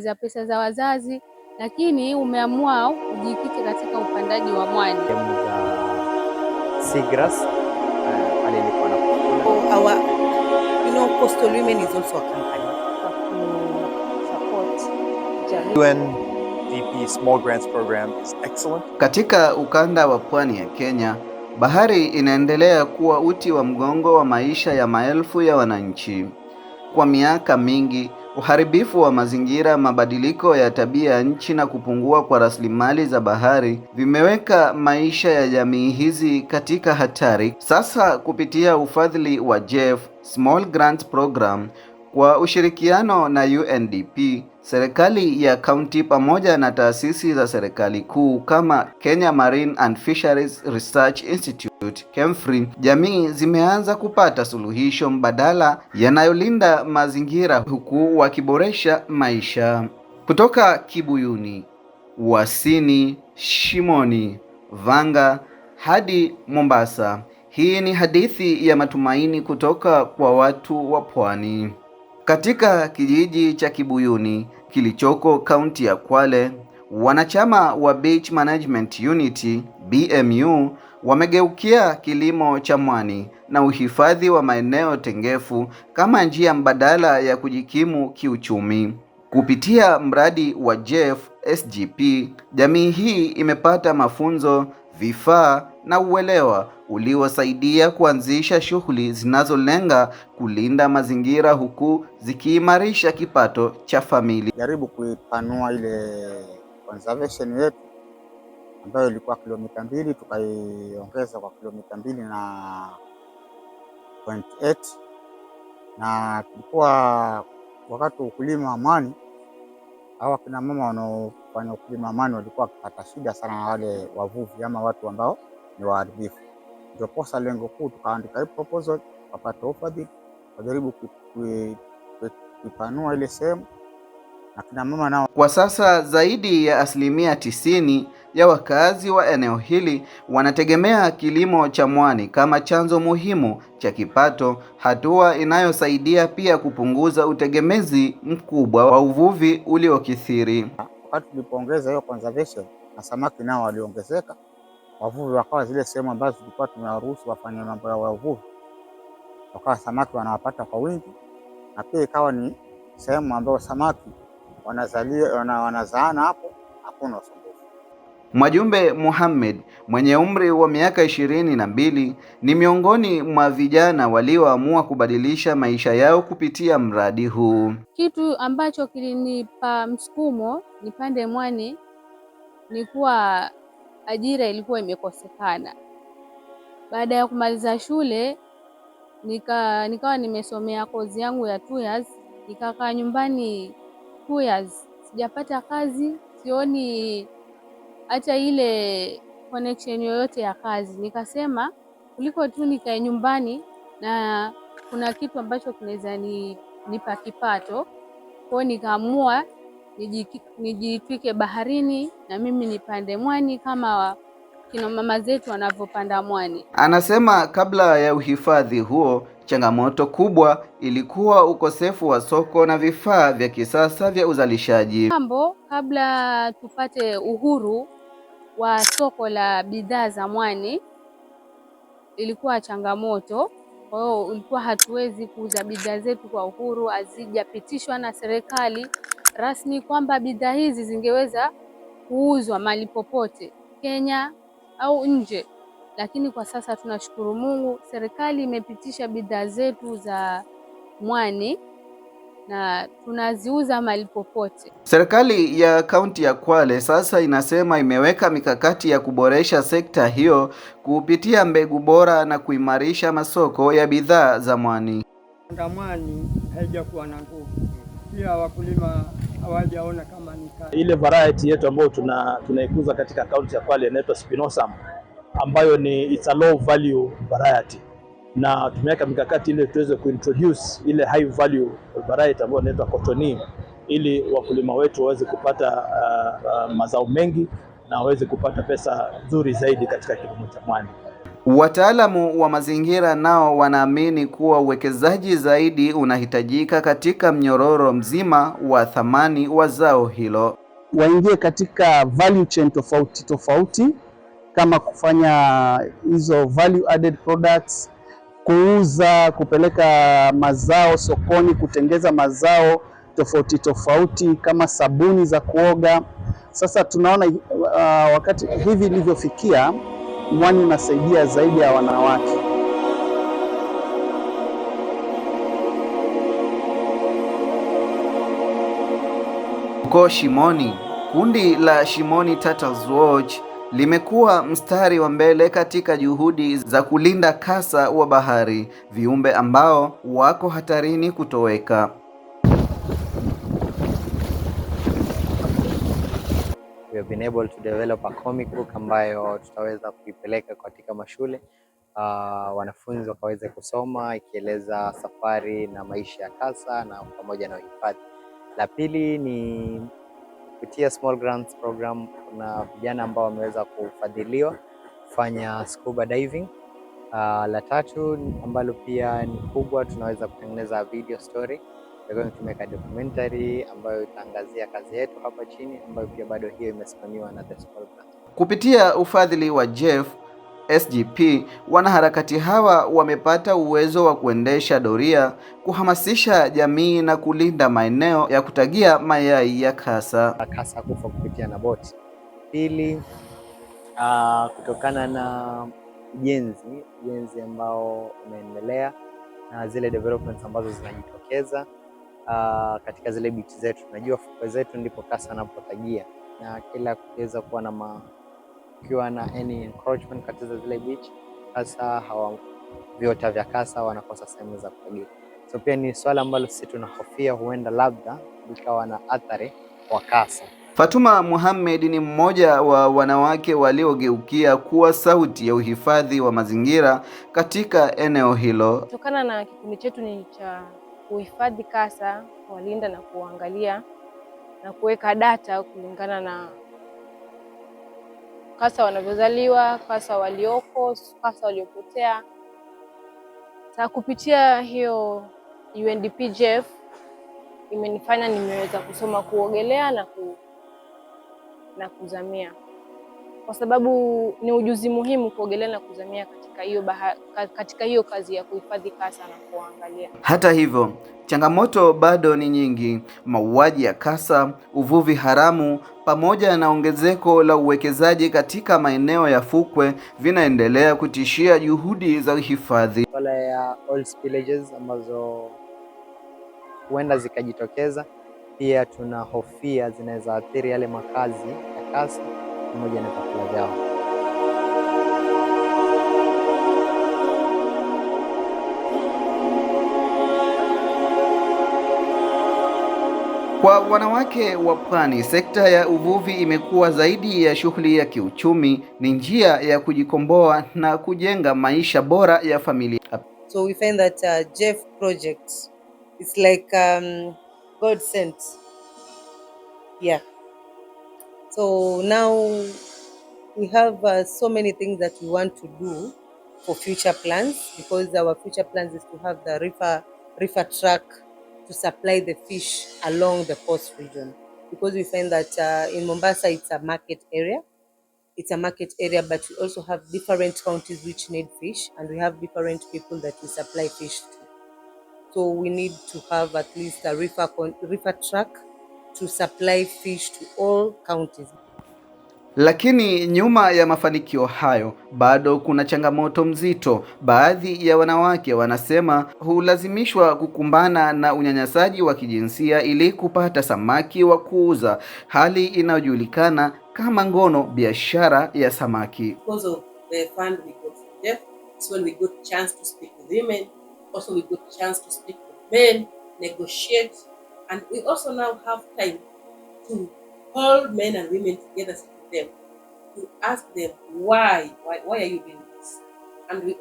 za pesa za wazazi, lakini umeamua kujikita katika upandaji wa mwani. Seagrass pale nilikuwa nakula. Our Coastal Women is also a company To support jamii. UNDP Small Grants Program is excellent. Katika ukanda wa pwani ya Kenya, bahari inaendelea kuwa uti wa mgongo wa maisha ya maelfu ya wananchi. Kwa miaka mingi, uharibifu wa mazingira, mabadiliko ya tabia ya nchi na kupungua kwa rasilimali za bahari vimeweka maisha ya jamii hizi katika hatari. Sasa kupitia ufadhili wa JEF Small Grants Program kwa ushirikiano na UNDP, serikali ya kaunti pamoja na taasisi za serikali kuu kama Kenya Marine and Fisheries Research Institute KEMFRI, jamii zimeanza kupata suluhisho mbadala yanayolinda mazingira huku wakiboresha maisha. Kutoka Kibuyuni, Uasini, Shimoni, Vanga hadi Mombasa, hii ni hadithi ya matumaini kutoka kwa watu wa pwani. Katika kijiji cha Kibuyuni kilichoko kaunti ya Kwale, wanachama wa Beach Management Unity BMU wamegeukia kilimo cha mwani na uhifadhi wa maeneo tengefu kama njia mbadala ya kujikimu kiuchumi. Kupitia mradi wa JEF SGP, jamii hii imepata mafunzo, vifaa na uelewa uliowasaidia kuanzisha shughuli zinazolenga kulinda mazingira huku zikiimarisha kipato cha familia. Jaribu kuipanua ile conservation yetu ambayo ilikuwa kilomita 2 tukaiongeza kwa kilomita 2.8, na tulikuwa wakati wa ukulima wa mwani, hawa kina mama wanaofanya ukulima wa mwani walikuwa wakipata shida sana na wale wavuvi ama watu ambao ni waharibifu. Ndio posa lengo kuu tukaandika hii proposal, tukapata ufadhili, kujaribu kuipanua ile sehemu na kina mama nao. Kwa sasa zaidi ya 90% ya wakazi wa eneo hili wanategemea kilimo cha mwani kama chanzo muhimu cha kipato, hatua inayosaidia pia kupunguza utegemezi mkubwa wa uvuvi uliokithiri. Wakati tulipoongeza hiyo conservation na samaki nao waliongezeka, wavuvi wakawa zile sehemu ambazo tulikuwa tumewaruhusu wafanye mambo ya uvuvi, wakawa samaki wanawapata kwa wingi, na pia ikawa ni sehemu ambayo samaki wanazaana hapo, hakuna usumbufu. Mwajumbe Mohamed mwenye umri wa miaka 22 ni miongoni mwa vijana walioamua kubadilisha maisha yao kupitia mradi huu. Kitu ambacho kilinipa msukumo nipande mwani ni kuwa ajira ilikuwa imekosekana. Baada ya kumaliza shule nikawa nimesomea kozi yangu ya 2 years, nikakaa nyumbani 2 years, sijapata kazi, sioni hata ile connection yoyote ya kazi. Nikasema kuliko tu nikae nyumbani na kuna kitu ambacho kinaweza nipa kipato, kwa nikaamua nijitwike baharini na mimi nipande mwani kama kina mama zetu wanavyopanda mwani. Anasema kabla ya uhifadhi huo, changamoto kubwa ilikuwa ukosefu wa soko na vifaa vya kisasa vya uzalishaji. Kabla tupate uhuru wa soko la bidhaa za mwani ilikuwa changamoto. Kwa hiyo ilikuwa hatuwezi kuuza bidhaa zetu kwa uhuru, hazijapitishwa na serikali rasmi kwamba bidhaa hizi zingeweza kuuzwa mahali popote Kenya au nje. Lakini kwa sasa tunashukuru Mungu, serikali imepitisha bidhaa zetu za mwani na tunaziuza mahali popote. Serikali ya kaunti ya Kwale sasa inasema imeweka mikakati ya kuboresha sekta hiyo kupitia mbegu bora na kuimarisha masoko ya bidhaa za mwani. Mwani haijakuwa na nguvu, pia wakulima hawajaona kama ni ile variety yetu ambayo tunaikuza katika kaunti ya Kwale inaitwa Spinosam, ambayo it's a low value variety, na tumeweka mikakati ile tuweze kuintroduce ile high value variety ambayo inaitwa Cotonie, ili wakulima wetu waweze kupata mazao mengi na waweze kupata pesa nzuri zaidi katika kilimo cha mwani. Wataalamu wa mazingira nao wanaamini kuwa uwekezaji zaidi unahitajika katika mnyororo mzima wa thamani wa zao hilo. Waingie katika value chain tofauti tofauti, kama kufanya hizo value added products, kuuza, kupeleka mazao sokoni, kutengeza mazao tofauti tofauti kama sabuni za kuoga. Sasa tunaona wakati hivi ilivyofikia, mwani unasaidia zaidi ya wanawake. Huko Shimoni, kundi la Shimoni Turtles Watch limekuwa mstari wa mbele katika juhudi za kulinda kasa wa bahari, viumbe ambao wako hatarini kutoweka. We have been able to develop a comic book ambayo tutaweza kuipeleka katika mashule, wanafunzi wakaweze kusoma, ikieleza safari na maisha ya kasa na pamoja na uhifadhi. La pili ni kupitia Small Grants Program, kuna vijana ambao wameweza kufadhiliwa kufanya scuba diving. La tatu ambalo pia ni kubwa, tunaweza kutengeneza video story. We're going to make a documentary ambayo itaangazia kazi yetu hapa chini, ambayo pia bado hiyo imesimamiwa na the Small Grants. Kupitia ufadhili wa Jeff SGP, wanaharakati hawa wamepata uwezo wa kuendesha doria, kuhamasisha jamii na kulinda maeneo ya kutagia mayai ya kasa. Kasa kufa kupitia na boti. Pili, kutokana na ujenzi ambao unaendelea na zile developments ambazo zinajitokeza katika zile beach zetu. Tunajua fukwe zetu ndipo kasa wanapotagia, na kila kuweza kuwa na ukiwa na any encroachment katika zile beach, hasa viota vya kasa wanakosa sehemu za kutagia. So pia ni swala ambalo sisi tunahofia huenda labda ikawa na athari kwa kasa. Fatuma Muhammad ni mmoja wa wanawake waliogeukia kuwa sauti ya uhifadhi wa mazingira katika eneo hilo. Kutokana na kikundi chetu ni cha kuhifadhi kasa, kuwalinda na kuangalia na kuweka data kulingana na kasa wanavyozaliwa, kasa walioko, kasa waliopotea. Sasa kupitia hiyo UNDP Jeff imenifanya nimeweza kusoma kuogelea na kuzamia, kwa sababu ni ujuzi muhimu kuogelea na kuzamia katika hiyo kazi ya kuhifadhi kasa na kuangalia. Hata hivyo, changamoto bado ni nyingi. Mauaji ya kasa, uvuvi haramu pamoja na ongezeko la uwekezaji katika maeneo ya fukwe vinaendelea kutishia juhudi za uhifadhi. Swala ya oil spillages ambazo huenda zikajitokeza, pia tunahofia zinaweza athiri yale makazi ya kasa pamoja na vyakula vyao. Kwa wanawake wa pwani, sekta ya uvuvi imekuwa zaidi ya shughuli ya kiuchumi, ni njia ya kujikomboa na kujenga maisha bora ya familia. So we find that Jeff project is like God sent. Yeah. So now we have so many things that we want to do for future plans, because our future plans is to have the reefer truck to supply the fish along the coast region, because we find that in Mombasa it's a market area. It's a market area, but we also have different counties which need fish, and we have different people that we supply fish to. So we need to have at least a reefer truck to supply fish to all counties. Lakini nyuma ya mafanikio hayo bado kuna changamoto mzito. Baadhi ya wanawake wanasema hulazimishwa kukumbana na unyanyasaji wa kijinsia ili kupata samaki wa kuuza, hali inayojulikana kama ngono, biashara ya samaki. Because of the fund we got from Jeff, it's when we got chance to speak with women, also we got chance to speak with men, negotiate, and we also now have time to call men and women together, them to ask them why are you doing this, and we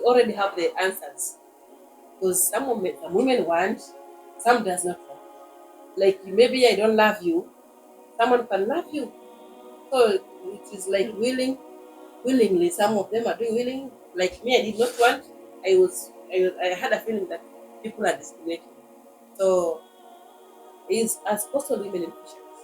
already have the answers, because some women want, some does not want. Like maybe I don't love you, someone can love you, so it is like willing willingly. Some of them are doing willing. Like me, I did not want. I had a feeling that people are discriminating. So, as coastal women in fisheries,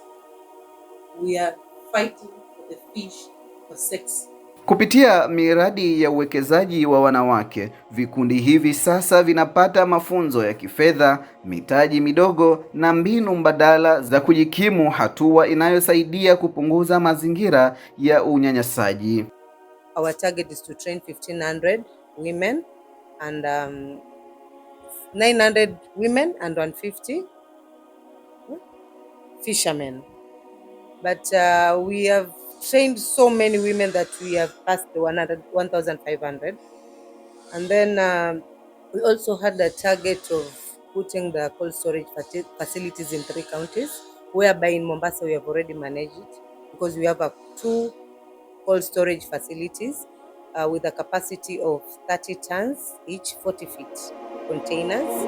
we are fighting for the fish for sex. Kupitia miradi ya uwekezaji wa wanawake, vikundi hivi sasa vinapata mafunzo ya kifedha, mitaji midogo na mbinu mbadala za kujikimu, hatua inayosaidia kupunguza mazingira ya unyanyasaji. Our target is to train 1,500 women and 900 women and 150 fishermen. But we have trained so many women that we have passed the 1,500. And then we also had a target of putting the cold storage facilities in 3 counties, whereby in Mombasa we have already managed it, because we have 2 cold storage facilities with a capacity of 30 tons each, 40 feet containers.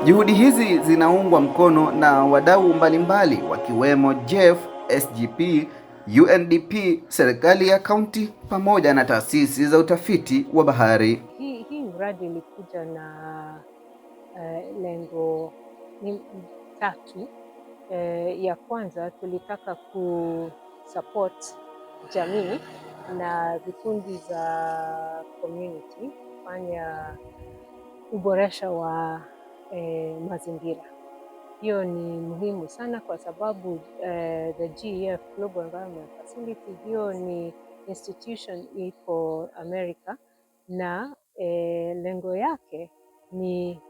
Juhudi hizi zinaungwa mkono na wadau mbalimbali wakiwemo JEF, SGP, UNDP, serikali ya kaunti pamoja na taasisi za utafiti wa bahari. Hii mradi ilikuja na lengo 3. Ya kwanza, tulitaka kusupport jamii na vikundi za community kufanya uboresha wa mazingira. Hiyo ni muhimu sana kwa sababu the GEF, Global Environment Facility, hiyo ni institution iko America na lengo yake ni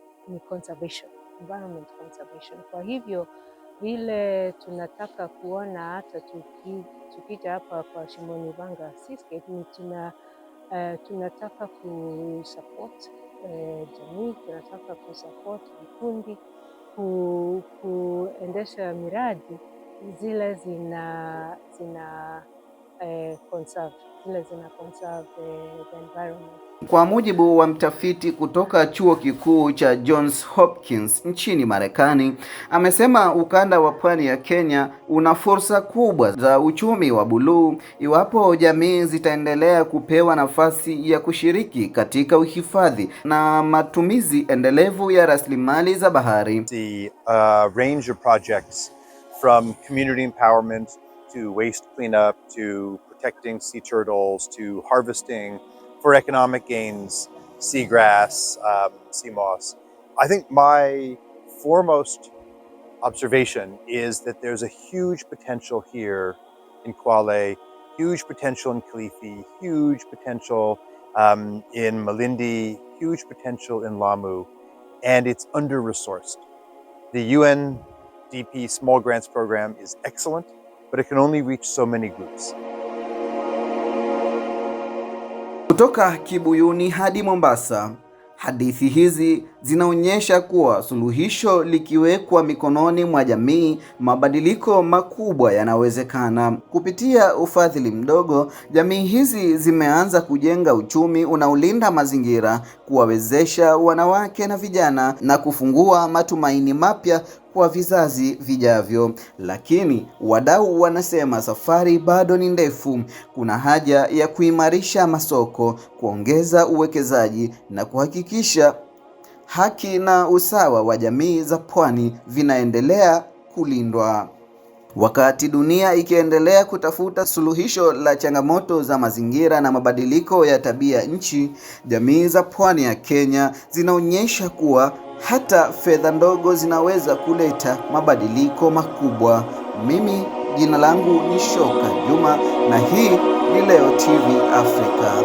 conservation, environment conservation. Kwa hivyo vile tunataka kuona hata tukija hapa kwa Shimoni Vanga Seascape, ni tunataka kusupport jamii, tunataka kusupport vikundi kuendesha miradi zile zina conserve the environment. Kwa mujibu wa mtafiti kutoka chuo kikuu cha Johns Hopkins nchini Marekani, amesema ukanda wa pwani ya Kenya una fursa kubwa za uchumi wa buluu iwapo jamii zitaendelea kupewa nafasi ya kushiriki katika uhifadhi na matumizi endelevu ya rasilimali za bahari. The range of projects from community empowerment to waste cleanup to protecting sea turtles to harvesting for economic gains, seagrass, sea moss. I think my foremost observation is that there's a huge potential here in Kwale, huge potential in Kilifi, huge potential in Malindi, huge potential in Lamu, and it's under-resourced. The UNDP Small Grants Program is excellent, but it can only reach so many groups. Kutoka Kibuyuni hadi Mombasa, hadithi hizi zinaonyesha kuwa suluhisho likiwekwa mikononi mwa jamii, mabadiliko makubwa yanawezekana. Kupitia ufadhili mdogo, jamii hizi zimeanza kujenga uchumi unaolinda mazingira, kuwawezesha wanawake na vijana na kufungua matumaini mapya kwa vizazi vijavyo. Lakini wadau wanasema safari bado ni ndefu. Kuna haja ya kuimarisha masoko, kuongeza uwekezaji na kuhakikisha haki na usawa wa jamii za pwani vinaendelea kulindwa. Wakati dunia ikiendelea kutafuta suluhisho la changamoto za mazingira na mabadiliko ya tabia nchi, jamii za pwani ya Kenya zinaonyesha kuwa hata fedha ndogo zinaweza kuleta mabadiliko makubwa. Mimi jina langu ni Shoka Juma na hii ni Leo TV Africa.